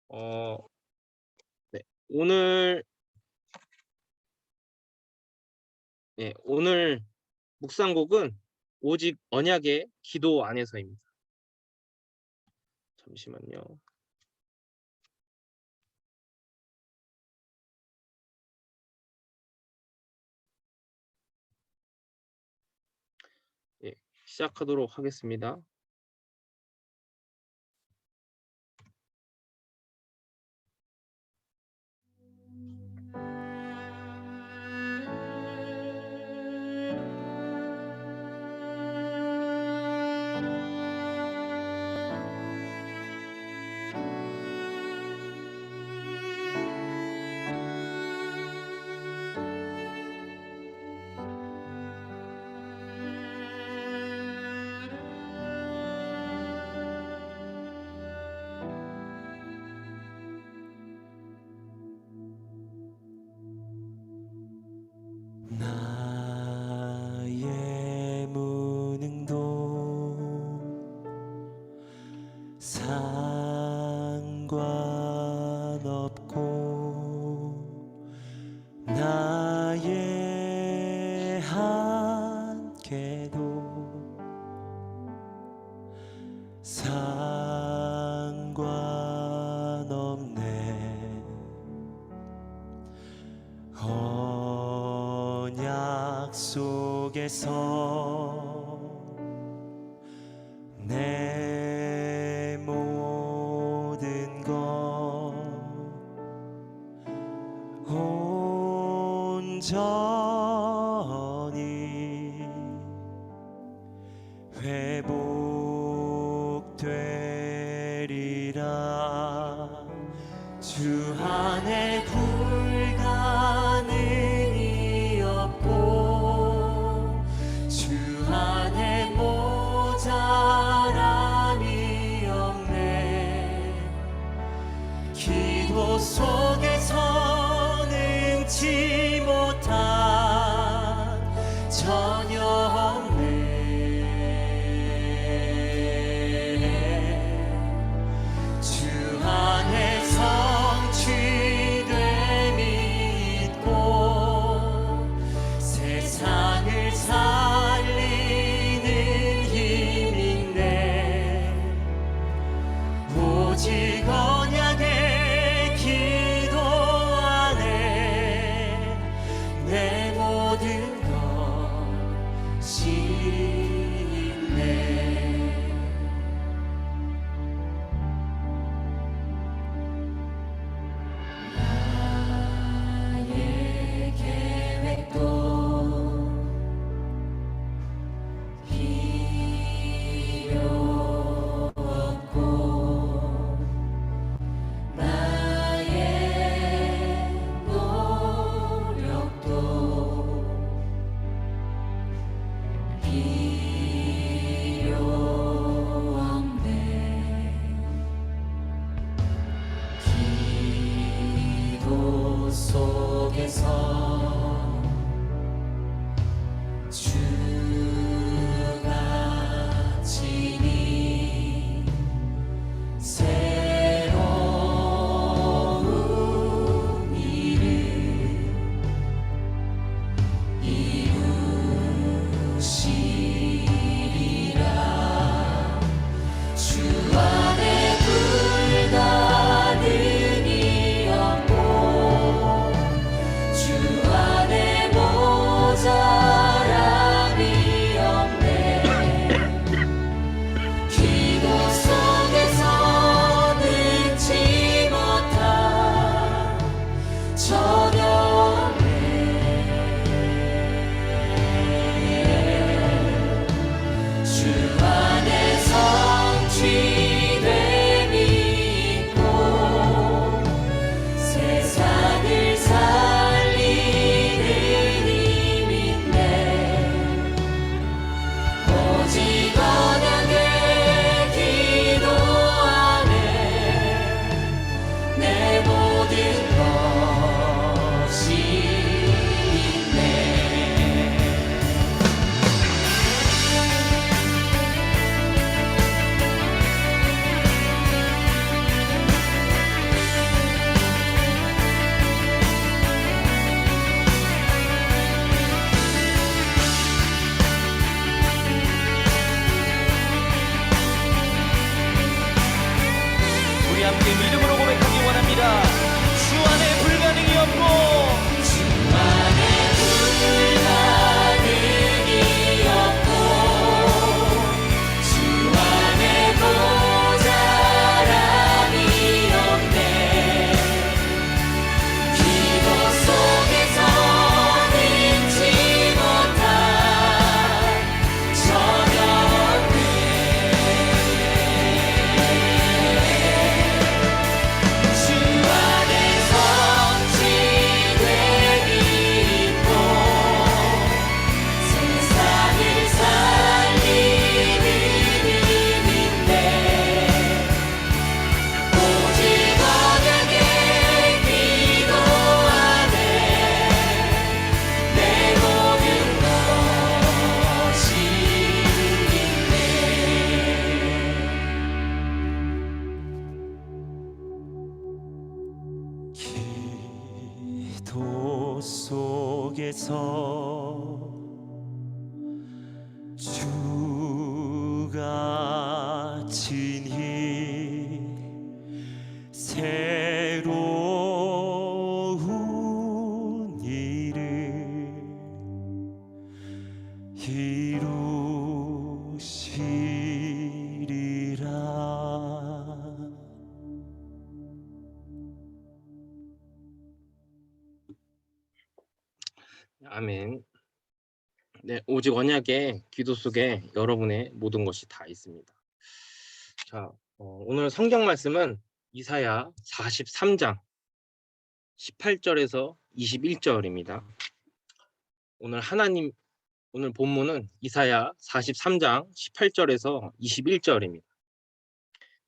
어 네. 오늘 오늘 묵상곡은 오직 언약의 기도 안에서입니다. 잠시만요. 예. 시작하도록 하겠습니다. 나의 무능도 상관없고 나의 한계도 상관없네. 언약 속에서 내 모든 것 온전히 회복되리라. 주 안에 불가능이 없고 주 안에 모자람이 없네. 기도 속에서 능치 못한 전혀 없네. 주 안에 성취됨이 있고 세상을 살리는 힘이 있네. 오직 언약의 기도 안에 내 모든 것이 있네. 나의 계획도 필요 없고 나의 노력도 필요 없네. 기도 속에서 주가 지니 새로운 일을 이루시리라. 주 안에 불가능이 없고 주 안에 우리 함께 믿음으로 고백하기 원합니다. 주 안에 불가능이 없고 주 안에 불가능이 없고 주 안에 모자람이 없네. 기도 속에서 잊지 못한 전혀 없네. 주 안에서 지혜이 있고 세상을 살리는 힘인데 오직 언약의 기도 안에 내 모든 것이 있네. 기도 속에서 주가 친히 새로운 일을 이루시리라. 아멘. 네, 오직 언약의 기도 속에 여러분의 모든 것이 다 있습니다. 자, 오늘 성경 말씀은 이사야 43장 18절에서 21절입니다. 오늘 본문은 이사야 43장 18절에서 21절입니다.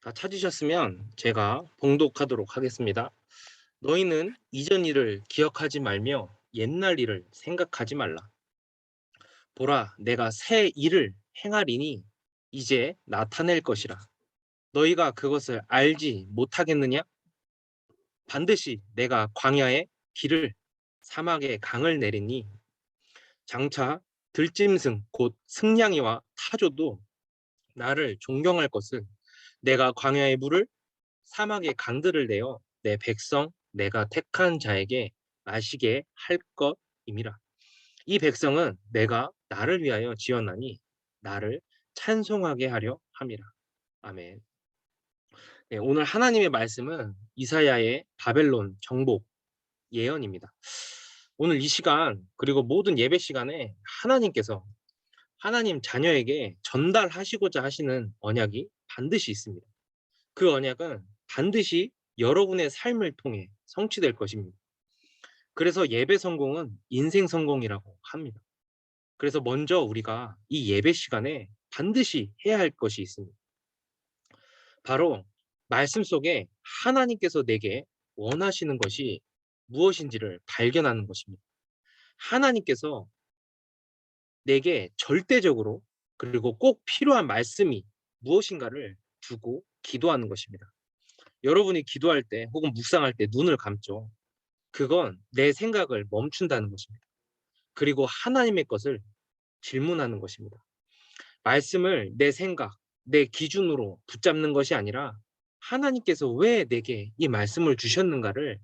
다 찾으셨으면 제가 봉독하도록 하겠습니다. 너희는 이전 일을 기억하지 말며 옛날 일을 생각하지 말라. 보라, 내가 새 일을 행하리니 이제 나타낼 것이라. 너희가 그것을 알지 못하겠느냐? 반드시 내가 광야에 길을 사막에 강을 내리니 장차 들짐승 곧 승냥이와 타조도 나를 존경할 것을 내가 광야의 물을 사막의 강들을 내어 내 백성 내가 택한 자에게 마시게 할 것임이라. 이 백성은 내가 나를 위하여 지었나니 나를 찬송하게 하려 함이라. 아멘. 네, 오늘 하나님의 말씀은 이사야의 바벨론 정복 예언입니다. 오늘 이 시간 그리고 모든 예배 시간에 하나님께서 하나님 자녀에게 전달하시고자 하시는 언약이 반드시 있습니다. 그 언약은 반드시 여러분의 삶을 통해 성취될 것입니다. 그래서 예배 성공은 인생 성공이라고 합니다. 그래서 먼저 우리가 이 예배 시간에 반드시 해야 할 것이 있습니다. 바로 말씀 속에 하나님께서 내게 원하시는 것이 무엇인지를 발견하는 것입니다. 하나님께서 내게 절대적으로 그리고 꼭 필요한 말씀이 무엇인가를 두고 기도하는 것입니다. 여러분이 기도할 때 혹은 묵상할 때 눈을 감죠. 그건 내 생각을 멈춘다는 것입니다. 그리고 하나님의 것을 질문하는 것입니다. 말씀을 내 생각, 내 기준으로 붙잡는 것이 아니라 하나님께서 왜 내게 이 말씀을 주셨는가를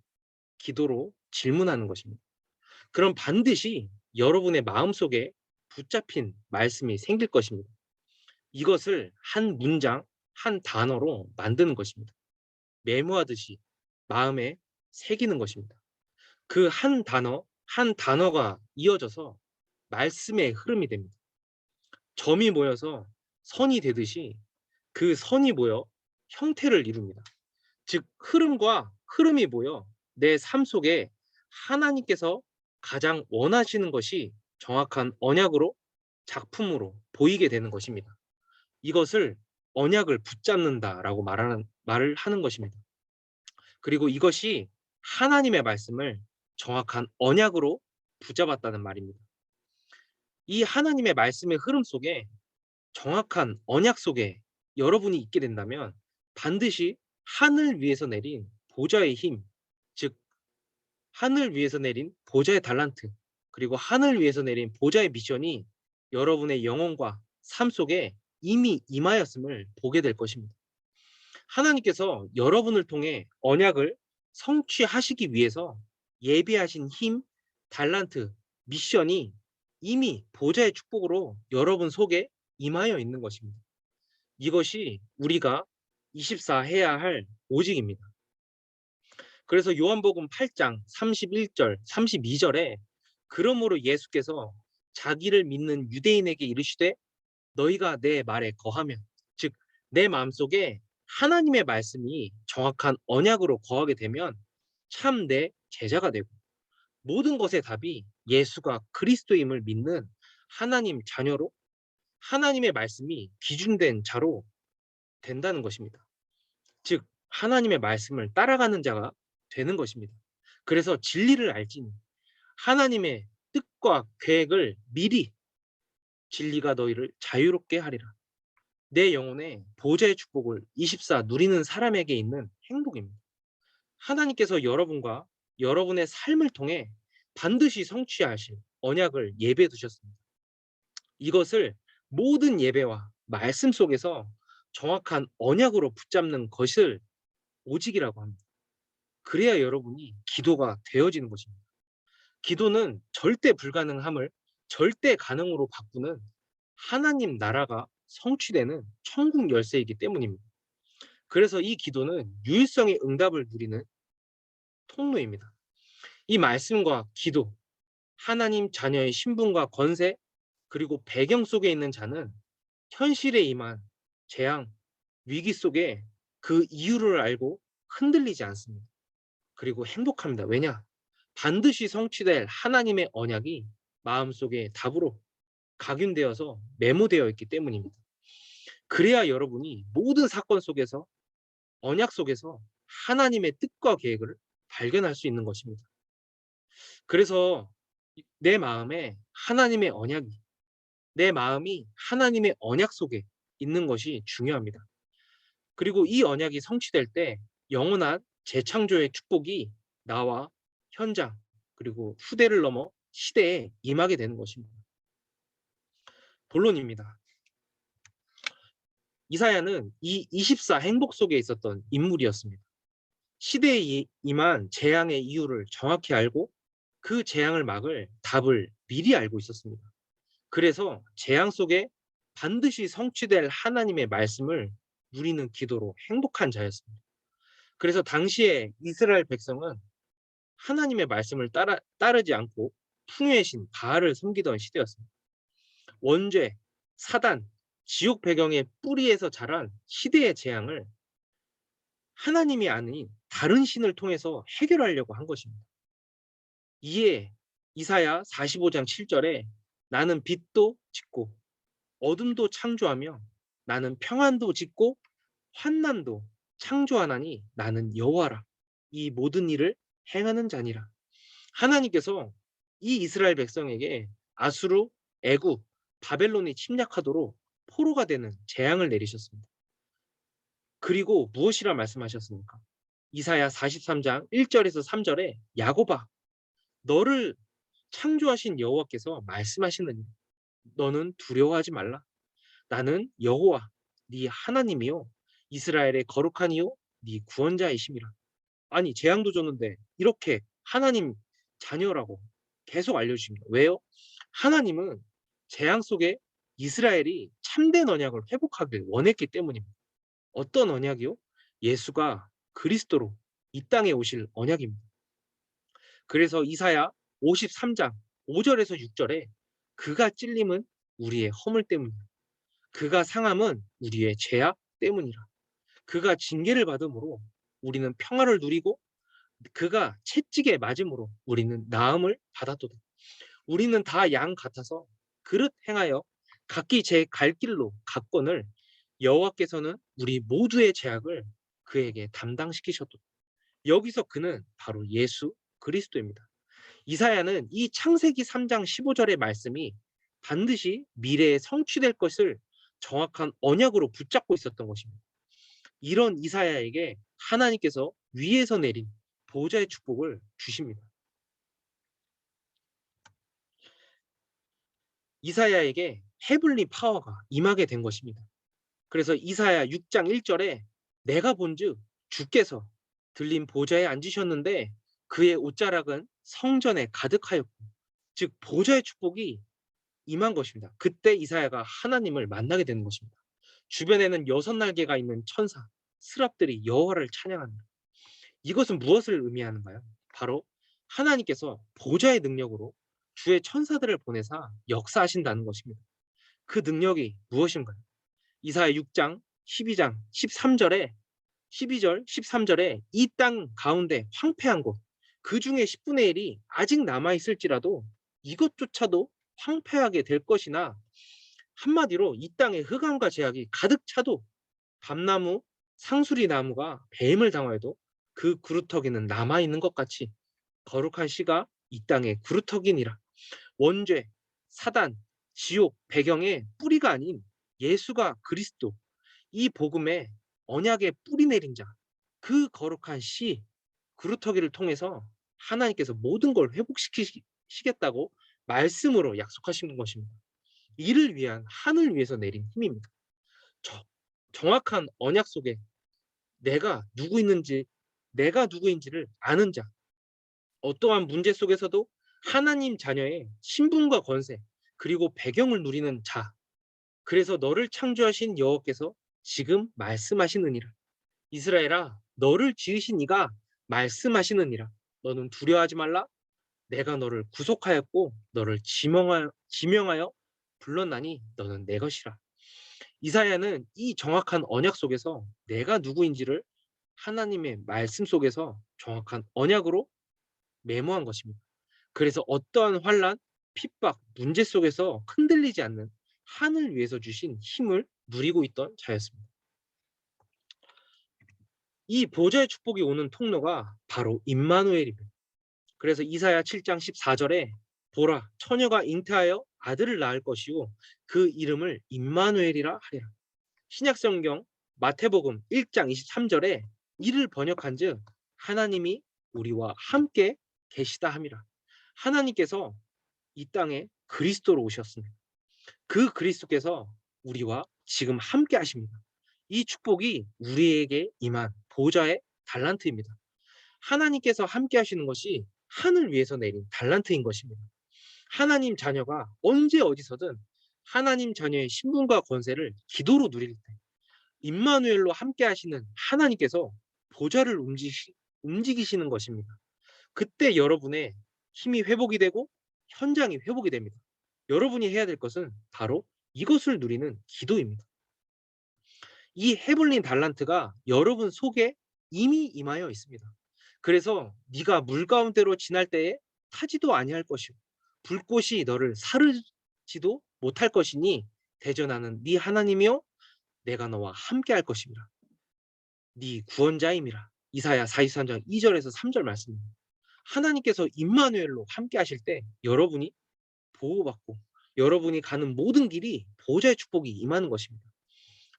기도로 질문하는 것입니다. 그럼 반드시 여러분의 마음속에 붙잡힌 말씀이 생길 것입니다. 이것을 한 문장, 한 단어로 만드는 것입니다. 메모하듯이 마음에 새기는 것입니다. 그 한 단어, 한 단어가 이어져서 말씀의 흐름이 됩니다. 점이 모여서 선이 되듯이 그 선이 모여 형태를 이룹니다. 즉 흐름과 흐름이 모여 내 삶 속에 하나님께서 가장 원하시는 것이 정확한 언약으로 작품으로 보이게 되는 것입니다. 이것을 언약을 붙잡는다라고 말을 하는 것입니다. 그리고 이것이 하나님의 말씀을 정확한 언약으로 붙잡았다는 말입니다. 이 하나님의 말씀의 흐름 속에 정확한 언약 속에 여러분이 있게 된다면 반드시 하늘 위에서 내린 보좌의 힘, 즉 하늘 위에서 내린 보좌의 달란트, 그리고 하늘 위에서 내린 보좌의 미션이 여러분의 영혼과 삶 속에 이미 임하였음을 보게 될 것입니다. 하나님께서 여러분을 통해 언약을 성취하시기 위해서 예비하신 힘, 달란트, 미션이 이미 보좌의 축복으로 여러분 속에 임하여 있는 것입니다. 이것이 우리가 24 해야 할 오직입니다. 그래서 요한복음 8장 31절, 32절에 그러므로 예수께서 자기를 믿는 유대인에게 이르시되 너희가 내 말에 거하면, 즉 내 마음속에 하나님의 말씀이 정확한 언약으로 거하게 되면 참 내 제자가 되고 모든 것의 답이 예수가 그리스도임을 믿는 하나님 자녀로, 하나님의 말씀이 기준된 자로 된다는 것입니다. 즉 하나님의 말씀을 따라가는 자가 되는 것입니다. 그래서 진리를 알지니 하나님의 뜻과 계획을 미리, 진리가 너희를 자유롭게 하리라. 내 영혼에 보좌의 축복을 24 누리는 사람에게 있는 행복입니다. 하나님께서 여러분과 여러분의 삶을 통해 반드시 성취하실 언약을 예배해 두셨습니다. 이것을 모든 예배와 말씀 속에서 정확한 언약으로 붙잡는 것을 오직이라고 합니다. 그래야 여러분이 기도가 되어지는 것입니다. 기도는 절대 불가능함을 절대 가능으로 바꾸는 하나님 나라가 성취되는 천국 열쇠이기 때문입니다. 그래서 이 기도는 유일성의 응답을 누리는 통로입니다. 이 말씀과 기도, 하나님 자녀의 신분과 권세, 그리고 배경 속에 있는 자는 현실에 임한 재앙, 위기 속에 그 이유를 알고 흔들리지 않습니다. 그리고 행복합니다. 왜냐? 반드시 성취될 하나님의 언약이 마음속에 답으로 각인되어서 메모되어 있기 때문입니다. 그래야 여러분이 모든 사건 속에서, 언약 속에서 하나님의 뜻과 계획을 발견할 수 있는 것입니다. 그래서 내 마음에 하나님의 언약이, 내 마음이 하나님의 언약 속에 있는 것이 중요합니다. 그리고 이 언약이 성취될 때 영원한 재창조의 축복이 나와 현장, 그리고 후대를 넘어 시대에 임하게 되는 것입니다. 본론입니다. 이사야는 이 24 행복 속에 있었던 인물이었습니다. 시대에 임한 재앙의 이유를 정확히 알고 그 재앙을 막을 답을 미리 알고 있었습니다. 그래서 재앙 속에 반드시 성취될 하나님의 말씀을 누리는 기도로 행복한 자였습니다. 그래서 당시에 이스라엘 백성은 하나님의 말씀을 따르지 않고 풍요의 신 바알을 섬기던 시대였습니다. 원죄, 사단, 지옥 배경의 뿌리에서 자란 시대의 재앙을 하나님이 아닌 다른 신을 통해서 해결하려고 한 것입니다. 이에 이사야 45장 7절에 나는 빛도 짓고 어둠도 창조하며 나는 평안도 짓고 환난도 창조하나니 나는 여호와라. 이 모든 일을 행하는 자니라. 하나님께서 이 이스라엘 백성에게 아수르, 애굽, 바벨론이 침략하도록 포로가 되는 재앙을 내리셨습니다. 그리고 무엇이라 말씀하셨습니까? 이사야 43장 1절에서 3절에 야곱아, 너를 창조하신 여호와께서 말씀하시느니 너는 두려워하지 말라. 나는 여호와 네 하나님이요 이스라엘의 거룩한 이요 네 구원자이심이라. 아니 재앙도 줬는데 이렇게 하나님 자녀라고 계속 알려주십니다. 왜요? 하나님은 재앙 속에 이스라엘이 참된 언약을 회복하길 원했기 때문입니다. 어떤 언약이요? 예수가 그리스도로 이 땅에 오실 언약입니다. 그래서 이사야 53장 5절에서 6절에 그가 찔림은 우리의 허물 때문이라. 그가 상함은 우리의 죄악 때문이라. 그가 징계를 받음으로 우리는 평화를 누리고 그가 채찍에 맞음으로 우리는 나음을 받았도다. 우리는 다 양 같아서 그릇 행하여 각기 제 갈 길로 갔거늘 여호와께서는 우리 모두의 죄악을 그에게 담당시키셨도다. 여기서 그는 바로 예수 그리스도입니다. 이사야는 이 창세기 3장 15절의 말씀이 반드시 미래에 성취될 것을 정확한 언약으로 붙잡고 있었던 것입니다. 이런 이사야에게 하나님께서 위에서 내린 보좌의 축복을 주십니다. 이사야에게 헤블리 파워가 임하게 된 것입니다. 그래서 이사야 6장 1절에 내가 본즉 주께서 들린 보좌에 앉으셨는데 그의 옷자락은 성전에 가득하였고 즉 보좌의 축복이 임한 것입니다. 그때 이사야가 하나님을 만나게 되는 것입니다. 주변에는 6날개가 있는 천사 스랍들이 여호와를 찬양합니다. 이것은 무엇을 의미하는가요? 바로 하나님께서 보좌의 능력으로 주의 천사들을 보내사 역사하신다는 것입니다. 그 능력이 무엇인가요? 이사야 6장 12장 13절에 12절 13절에 이 땅 가운데 황폐한 곳 그 중에 10분의 1이 아직 남아 있을지라도 이것조차도 황폐하게 될 것이나 한마디로 이 땅에 흑암과 제약이 가득 차도 밤나무 상수리 나무가 뱀을 당하여도 그 구루터기는 남아 있는 것 같이 거룩한 씨가 이 땅에 구루터기니라. 원죄, 사단, 지옥 배경의 뿌리가 아닌 예수가 그리스도 이 복음에 언약의 뿌리 내린 자, 그 거룩한 씨 구루터기를 통해서 하나님께서 모든 걸 회복시키시겠다고 말씀으로 약속하신 것입니다. 이를 위한 하늘 위에서 내린 힘입니다. 정확한 언약 속에 내가 누구인지를 아는 자, 어떠한 문제 속에서도 하나님 자녀의 신분과 권세, 그리고 배경을 누리는 자, 그래서 너를 창조하신 여호와께서 지금 말씀하시느니라. 이스라엘아, 너를 지으신 이가 말씀하시느니라. 너는 두려워하지 말라. 내가 너를 구속하였고 너를 지명하여 불렀나니 너는 내 것이라. 이사야는 이 정확한 언약 속에서 내가 누구인지를 하나님의 말씀 속에서 정확한 언약으로 메모한 것입니다. 그래서 어떠한 환란, 핍박, 문제 속에서 흔들리지 않는 하늘 위에서 주신 힘을 누리고 있던 자였습니다. 이 보좌의 축복이 오는 통로가 바로 임마누엘입니다. 그래서 이사야 7장 14절에 보라 처녀가 잉태하여 아들을 낳을 것이요 그 이름을 임마누엘이라 하리라. 신약성경 마태복음 1장 23절에 이를 번역한즉 하나님이 우리와 함께 계시다 함이라. 하나님께서 이 땅에 그리스도로 오셨습니다. 그 그리스도께서 우리와 지금 함께 하십니다. 이 축복이 우리에게 임한 보좌의 달란트입니다. 하나님께서 함께 하시는 것이 하늘 위에서 내린 달란트인 것입니다. 하나님 자녀가 언제 어디서든 하나님 자녀의 신분과 권세를 기도로 누릴 때 임마누엘로 함께 하시는 하나님께서 보좌를 움직이시는 것입니다. 그때 여러분의 힘이 회복이 되고 현장이 회복이 됩니다. 여러분이 해야 될 것은 바로 이것을 누리는 기도입니다. 이 헤블린 달란트가 여러분 속에 이미 임하여 있습니다. 그래서 네가 물 가운데로 지날 때에 타지도 아니할 것이요 불꽃이 너를 사르지도 못할 것이니 대전하는 네 하나님이요 내가 너와 함께 할 것입니다. 네 구원자임이라. 이사야 43장 2절에서 3절 말씀입니다. 하나님께서 임마누엘로 함께 하실 때 여러분이 보호받고 여러분이 가는 모든 길이 보좌의 축복이 임하는 것입니다.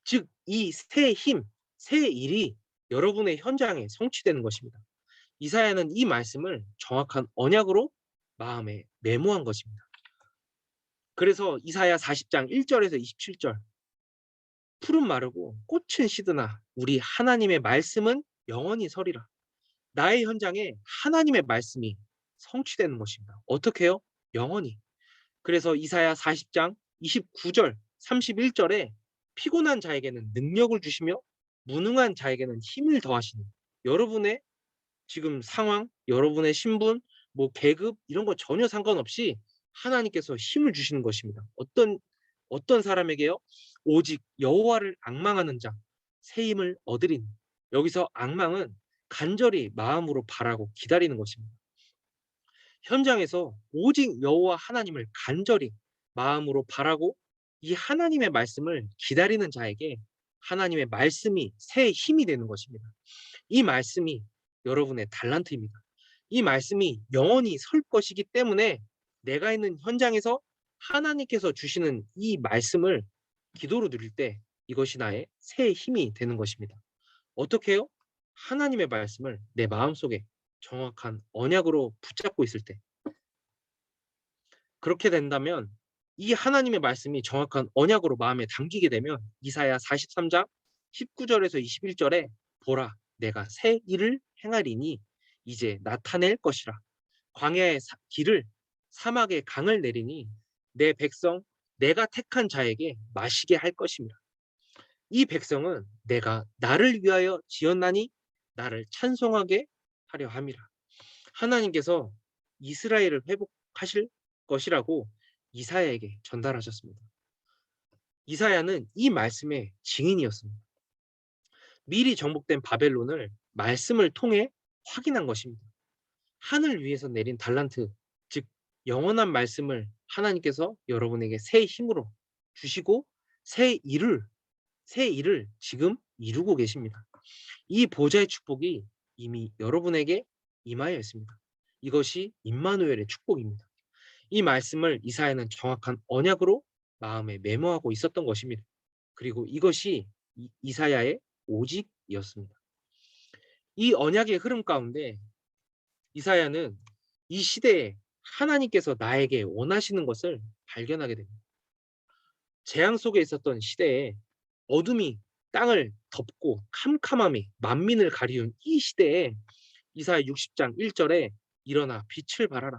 즉 이 새 힘, 새 일이 여러분의 현장에 성취되는 것입니다. 이사야는 이 말씀을 정확한 언약으로 마음에 메모한 것입니다. 그래서 이사야 40장 1절에서 27절 푸른 마르고 꽃은 시드나 우리 하나님의 말씀은 영원히 서리라. 나의 현장에 하나님의 말씀이 성취되는 것입니다. 어떻게 해요? 영원히. 그래서 이사야 40장 29절 31절에 피곤한 자에게는 능력을 주시며 무능한 자에게는 힘을 더하시니 여러분의 지금 상황, 여러분의 신분, 뭐 계급 이런 거 전혀 상관없이 하나님께서 힘을 주시는 것입니다. 어떤 사람에게요? 오직 여호와를 앙망하는 자, 새 힘을 얻으리니. 여기서 앙망은 간절히 마음으로 바라고 기다리는 것입니다. 현장에서 오직 여호와 하나님을 간절히 마음으로 바라고 이 하나님의 말씀을 기다리는 자에게 하나님의 말씀이 새 힘이 되는 것입니다. 이 말씀이 여러분의 달란트입니다. 이 말씀이 영원히 설 것이기 때문에 내가 있는 현장에서 하나님께서 주시는 이 말씀을 기도로 드릴 때 이것이 나의 새 힘이 되는 것입니다. 어떻게 해요? 하나님의 말씀을 내 마음속에 정확한 언약으로 붙잡고 있을 때 그렇게 된다면 이 하나님의 말씀이 정확한 언약으로 마음에 담기게 되면 이사야 43장 19절에서 21절에 보라, 내가 새 일을 행하리니 이제 나타낼 것이라. 광야의 길을, 사막의 강을 내리니 내 백성, 내가 택한 자에게 마시게 할 것입니다. 이 백성은 내가 나를 위하여 지었나니 나를 찬송하게 하려 함이라. 하나님께서 이스라엘을 회복하실 것이라고 이사야에게 전달하셨습니다. 이사야는 이 말씀의 증인이었습니다. 미리 정복된 바벨론을 말씀을 통해 확인한 것입니다. 하늘 위에서 내린 달란트, 즉 영원한 말씀을 하나님께서 여러분에게 새 힘으로 주시고 새 일을 지금 이루고 계십니다. 이 보좌의 축복이 이미 여러분에게 임하여 있습니다. 이것이 임마누엘의 축복입니다. 이 말씀을 이사야는 정확한 언약으로 마음에 메모하고 있었던 것입니다. 그리고 이것이 이사야의 오직이었습니다. 이 언약의 흐름 가운데 이사야는 이 시대에 하나님께서 나에게 원하시는 것을 발견하게 됩니다. 재앙 속에 있었던 시대에 어둠이 땅을 덮고 캄캄함이 만민을 가리운 이 시대에 이사야 60장 1절에 일어나 빛을 발하라.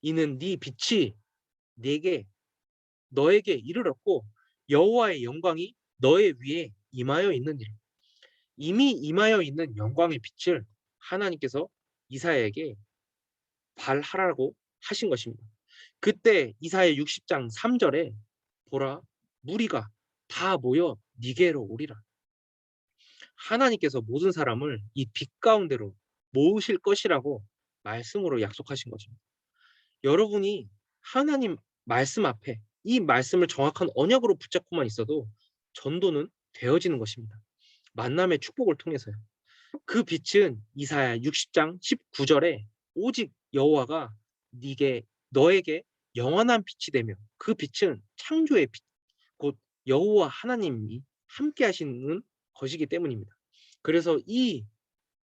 이는 네 빛이 너에게 이르렀고 여호와의 영광이 너의 위에 임하여 있느니라. 이미 임하여 있는 영광의 빛을 하나님께서 이사야에게 발하라고 하신 것입니다. 그때 이사야 60장 3절에 보라, 무리가 다 모여 니게로 오리라. 하나님께서 모든 사람을 이 빛 가운데로 모으실 것이라고 말씀으로 약속하신 것입니다. 여러분이 하나님 말씀 앞에 이 말씀을 정확한 언약으로 붙잡고만 있어도 전도는 되어지는 것입니다. 만남의 축복을 통해서요. 그 빛은 이사야 60장 19절에 오직 여호와가 너에게 영원한 빛이 되며 그 빛은 창조의 빛, 곧 여호와 하나님이 함께 하시는 것이기 때문입니다. 그래서 이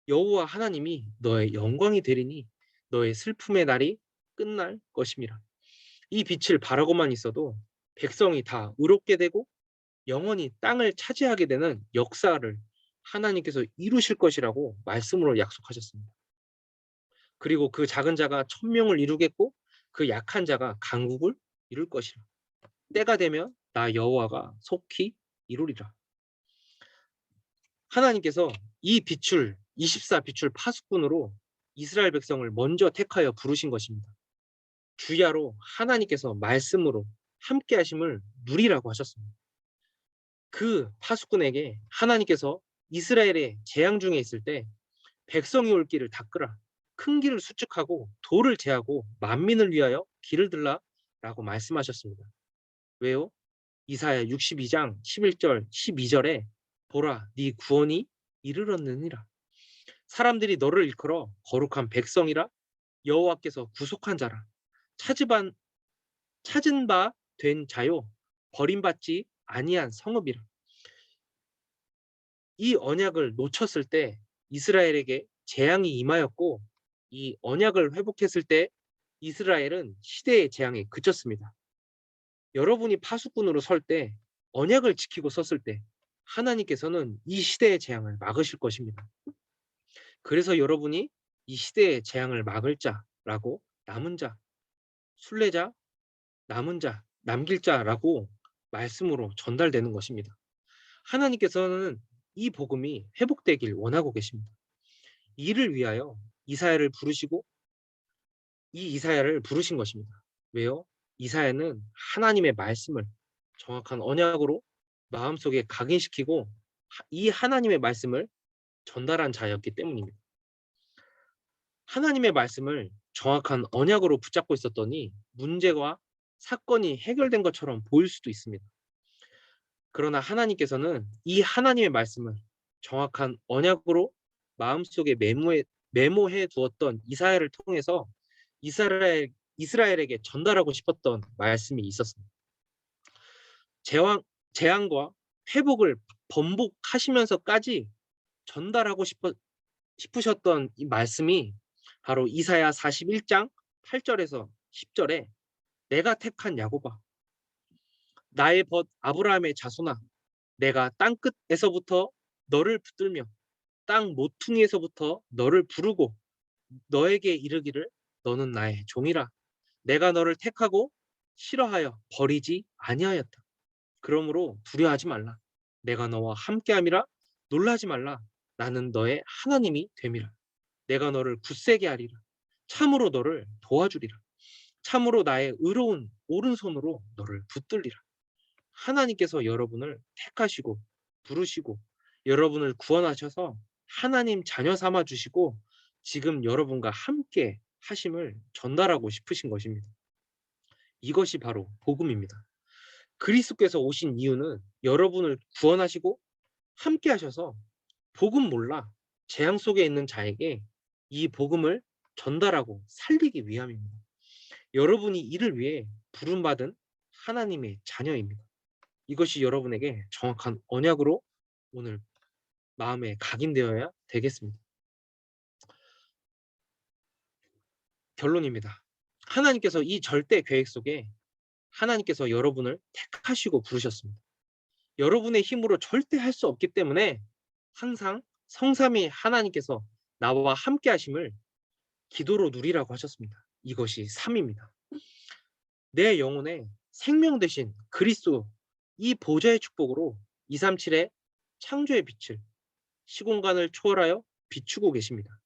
여호와 하나님이 너의 영광이 되리니 너의 슬픔의 날이 끝날 것입니다. 이 빛을 바라고만 있어도 백성이 다 의롭게 되고 영원히 땅을 차지하게 되는 역사를 하나님께서 이루실 것이라고 말씀으로 약속하셨습니다. 그리고 그 작은 자가 1000명을 이루겠고 그 약한 자가 강국을 이룰 것이라. 때가 되면 나 여호와가 속히 이루리라. 하나님께서 이 빛을 24 빛을 파수꾼으로 이스라엘 백성을 먼저 택하여 부르신 것입니다. 주야로 하나님께서 말씀으로 함께 하심을 누리라고 하셨습니다. 그 파수꾼에게 하나님께서 이스라엘의 재앙 중에 있을 때 백성이 올 길을 닦으라, 큰 길을 수축하고 돌을 제하고 만민을 위하여 길을 들라라고 말씀하셨습니다. 왜요? 이사야 62장 11절 12절에 보라, 네 구원이 이르렀느니라. 사람들이 너를 일컬어 거룩한 백성이라, 여호와께서 구속한 자라, 찾은 바 된 자요, 버림받지 아니한 성읍이라. 이 언약을 놓쳤을 때 이스라엘에게 재앙이 임하였고 이 언약을 회복했을 때 이스라엘은 시대의 재앙에 그쳤습니다. 여러분이 파수꾼으로 설 때, 언약을 지키고 섰을 때 하나님께서는 이 시대의 재앙을 막으실 것입니다. 그래서 여러분이 이 시대의 재앙을 막을 자라고 남은 자, 순례자, 남은 자, 남길 자라고 말씀으로 전달되는 것입니다. 하나님께서는 이 복음이 회복되길 원하고 계십니다. 이를 위하여 이사야를 부르시고 이 이사야를 부르신 것입니다. 왜요? 이사야는 하나님의 말씀을 정확한 언약으로 마음속에 각인시키고 이 하나님의 말씀을 전달한 자였기 때문입니다. 하나님의 말씀을 정확한 언약으로 붙잡고 있었더니 문제와 사건이 해결된 것처럼 보일 수도 있습니다. 그러나 하나님께서는 이 하나님의 말씀을 정확한 언약으로 마음속에 메모해 두었던 이사야를 통해서 이스라엘에게 전달하고 싶었던 말씀이 있었습니다. 재앙과 회복을 번복하시면서까지 전달하고 싶으셨던 이 말씀이 바로 이사야 41장 8절에서 10절에 내가 택한 야곱아, 나의 벗 아브라함의 자손아, 내가 땅끝에서부터 너를 붙들며 땅 모퉁이에서부터 너를 부르고 너에게 이르기를 너는 나의 종이라. 내가 너를 택하고 싫어하여 버리지 아니하였다. 그러므로 두려워하지 말라. 내가 너와 함께함이라. 놀라지 말라. 나는 너의 하나님이 됨이라. 내가 너를 굳세게 하리라. 참으로 너를 도와주리라. 참으로 나의 의로운 오른손으로 너를 붙들리라. 하나님께서 여러분을 택하시고 부르시고 여러분을 구원하셔서 하나님 자녀 삼아 주시고 지금 여러분과 함께 하심을 전달하고 싶으신 것입니다. 이것이 바로 복음입니다. 그리스도께서 오신 이유는 여러분을 구원하시고 함께 하셔서 복음 몰라 재앙 속에 있는 자에게 이 복음을 전달하고 살리기 위함입니다. 여러분이 이를 위해 부름받은 하나님의 자녀입니다. 이것이 여러분에게 정확한 언약으로 오늘 마음에 각인되어야 되겠습니다. 결론입니다. 하나님께서 이 절대 계획 속에 하나님께서 여러분을 택하시고 부르셨습니다. 여러분의 힘으로 절대 할 수 없기 때문에 항상 성삼위 하나님께서 나와 함께 하심을 기도로 누리라고 하셨습니다. 이것이 삶입니다. 내 영혼에 생명 되신 그리스도 이 보좌의 축복으로 237의 창조의 빛을 시공간을 초월하여 비추고 계십니다.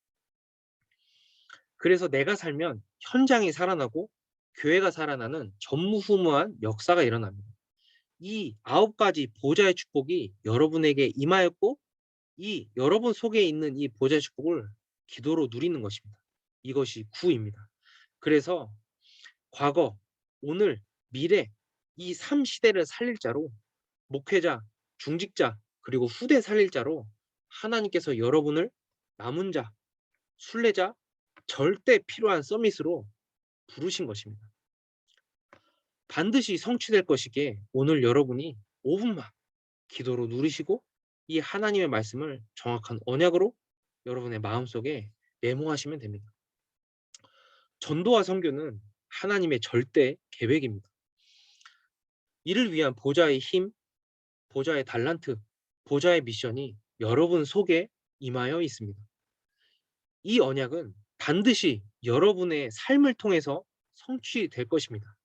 그래서 내가 살면 현장이 살아나고 교회가 살아나는 전무후무한 역사가 일어납니다. 이 9가지 보좌의 축복이 여러분에게 임하였고 이 여러분 속에 있는 이 보좌의 축복을 기도로 누리는 것입니다. 이것이 구입니다. 그래서 과거, 오늘, 미래 이 3시대를 살릴 자로 목회자, 중직자 그리고 후대 살릴 자로 하나님께서 여러분을 남은 자, 순례자, 절대 필요한 서밋으로 부르신 것입니다. 반드시 성취될 것이기에 오늘 여러분이 5분만 기도로 누리시고 이 하나님의 말씀을 정확한 언약으로 여러분의 마음속에 메모하시면 됩니다. 전도와 선교는 하나님의 절대 계획입니다. 이를 위한 보좌의 힘, 보좌의 달란트, 보좌의 미션이 여러분 속에 임하여 있습니다. 이 언약은 반드시 여러분의 삶을 통해서 성취될 것입니다.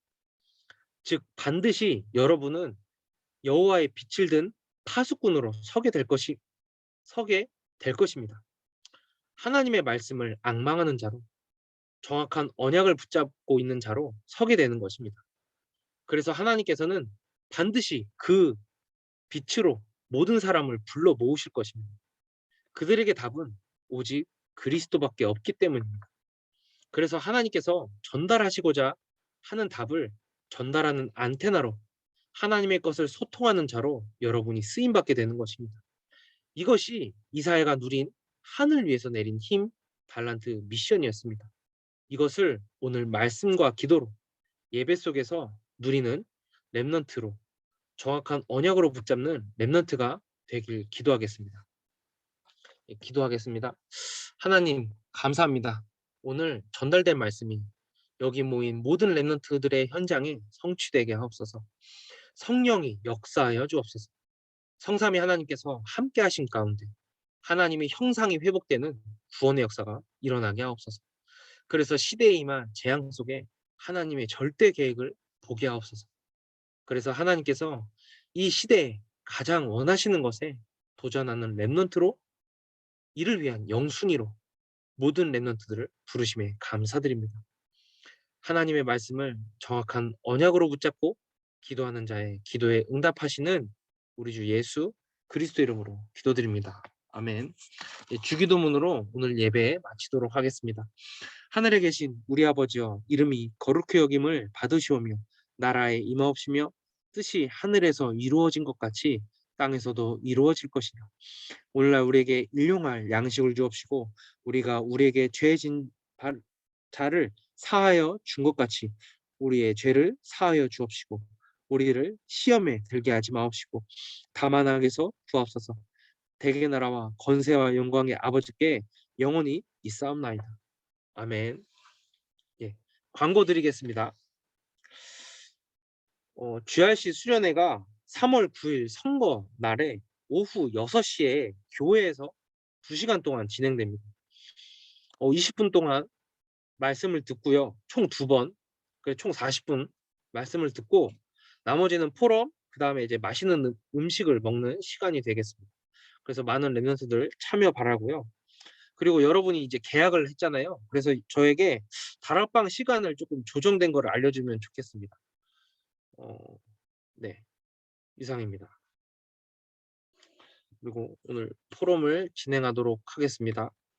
즉 반드시 여러분은 여호와의 빛을 든 파수꾼으로 서게 될 것입니다. 하나님의 말씀을 앙망하는 자로 정확한 언약을 붙잡고 있는 자로 서게 되는 것입니다. 그래서 하나님께서는 반드시 그 빛으로 모든 사람을 불러 모으실 것입니다. 그들에게 답은 오직 그리스도밖에 없기 때문입니다. 그래서 하나님께서 전달하시고자 하는 답을 전달하는 안테나로 하나님의 것을 소통하는 자로 여러분이 쓰임받게 되는 것입니다. 이것이 이사야가 누린 하늘 위에서 내린 힘, 달란트, 미션이었습니다. 이것을 오늘 말씀과 기도로 예배 속에서 누리는 렘넌트로 정확한 언약으로 붙잡는 렘넌트가 되길 기도하겠습니다. 기도하겠습니다. 하나님 감사합니다. 오늘 전달된 말씀이 여기 모인 모든 렘넌트들의 현장에 성취되게 하옵소서. 성령이 역사하여 주옵소서. 성삼위 하나님께서 함께 하신 가운데 하나님의 형상이 회복되는 구원의 역사가 일어나게 하옵소서. 그래서 시대에 임한 재앙 속에 하나님의 절대 계획을 보게 하옵소서. 그래서 하나님께서 이 시대에 가장 원하시는 것에 도전하는 렘넌트로 이를 위한 영순위로 모든 렘넌트들을 부르심에 감사드립니다. 하나님의 말씀을 정확한 언약으로 붙잡고 기도하는 자의 기도에 응답하시는 우리 주 예수 그리스도 이름으로 기도드립니다. 아멘. 주기도문으로 오늘 예배 마치도록 하겠습니다. 하늘에 계신 우리 아버지여, 이름이 거룩히 여김을 받으시오며 나라에 임하옵시며 뜻이 하늘에서 이루어진 것 같이 땅에서도 이루어질 것이라. 오늘날 우리에게 일용할 양식을 주옵시고 우리가 우리에게 죄진 자를 사하여 준 것 같이 우리의 죄를 사하여 주옵시고 우리를 시험에 들게 하지 마옵시고 다만 악에서 구하옵소서. 대개 나라와 권세와 영광의 아버지께 영원히 있사옵나이다. 아멘. 예, 광고 드리겠습니다. GRC 수련회가 3월 9일 선거 날에 오후 6시에 교회에서 2시간 동안 진행됩니다. 20분 동안 말씀을 듣고요. 총 2번, 총 40분 말씀을 듣고 나머지는 포럼, 그다음에 이제 맛있는 음식을 먹는 시간이 되겠습니다. 그래서 많은 랩런트들 참여 바라고요. 그리고 여러분이 이제 계약을 했잖아요. 그래서 저에게 다락방 시간을 조금 조정된 거를 알려주면 좋겠습니다. 네, 이상입니다. 그리고 오늘 포럼을 진행하도록 하겠습니다.